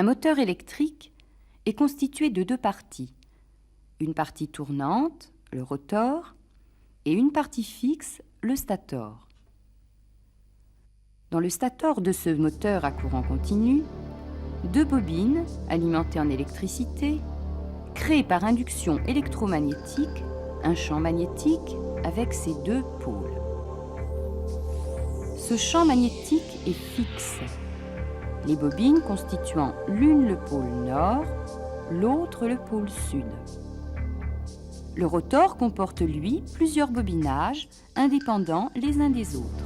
moteur électrique est constitué de deux parties. Une partie tournante, le rotor, et une partie fixe, le stator. Dans le stator de ce moteur à courant continu, deux bobines, alimentées en électricité, créent par induction électromagnétique un champ magnétique avec ses deux pôles. Ce champ magnétique est fixe, les bobines constituant l'une le pôle nord, l'autre le pôle sud. Le rotor comporte, lui, plusieurs bobinages indépendants les uns des autres.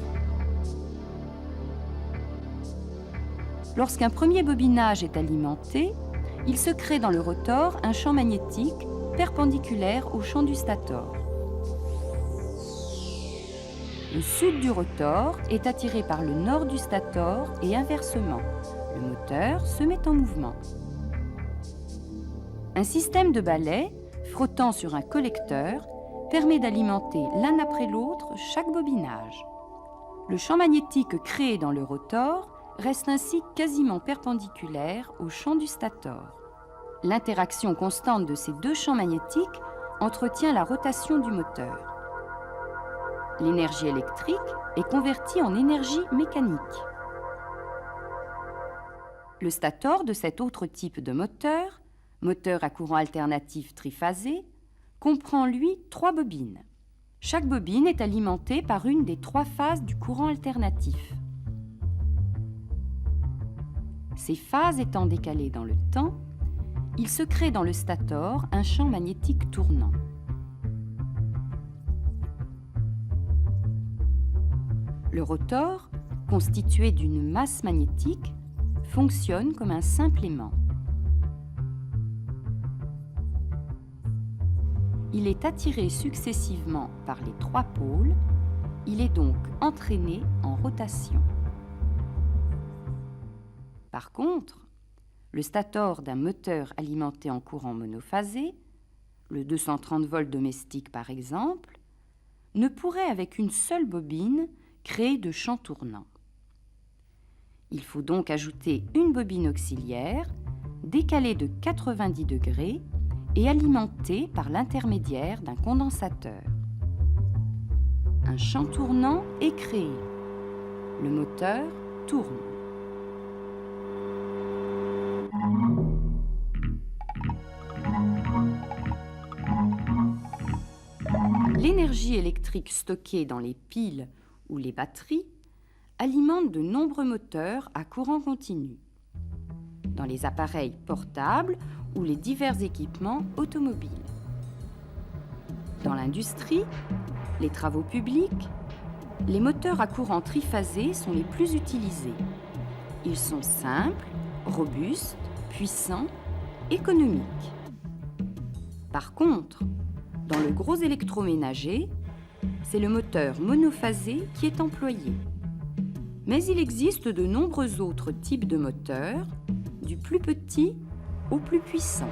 Lorsqu'un premier bobinage est alimenté, il se crée dans le rotor un champ magnétique perpendiculaire au champ du stator. Le sud du rotor est attiré par le nord du stator et inversement. Le moteur se met en mouvement. Un système de balais frottant sur un collecteur permet d'alimenter l'un après l'autre chaque bobinage. Le champ magnétique créé dans le rotor reste ainsi quasiment perpendiculaire au champ du stator. L'interaction constante de ces deux champs magnétiques entretient la rotation du moteur. L'énergie électrique est convertie en énergie mécanique. Le stator de cet autre type de moteur, moteur à courant alternatif triphasé, comprend lui 3 bobines. Chaque bobine est alimentée par une des 3 phases du courant alternatif. Ces phases étant décalées dans le temps, il se crée dans le stator un champ magnétique tournant. Le rotor, constitué d'une masse magnétique, fonctionne comme un simple aimant. Il est attiré successivement par les 3 pôles, il est donc entraîné en rotation. Par contre, le stator d'un moteur alimenté en courant monophasé, le 230 volts domestique par exemple, ne pourrait avec une seule bobine créer de champ tournant. Il faut donc ajouter une bobine auxiliaire, décalée de 90 degrés et alimentée par l'intermédiaire d'un condensateur. Un champ tournant est créé. Le moteur tourne. L'énergie électrique stockée dans les piles ou les batteries alimente de nombreux moteurs à courant continu, dans les appareils portables ou les divers équipements automobiles. Dans l'industrie, les travaux publics, les moteurs à courant triphasé sont les plus utilisés. Ils sont simples, robustes, puissants, économiques. Par contre, dans le gros électroménager, c'est le moteur monophasé qui est employé. Mais il existe de nombreux autres types de moteurs, du plus petit au plus puissant.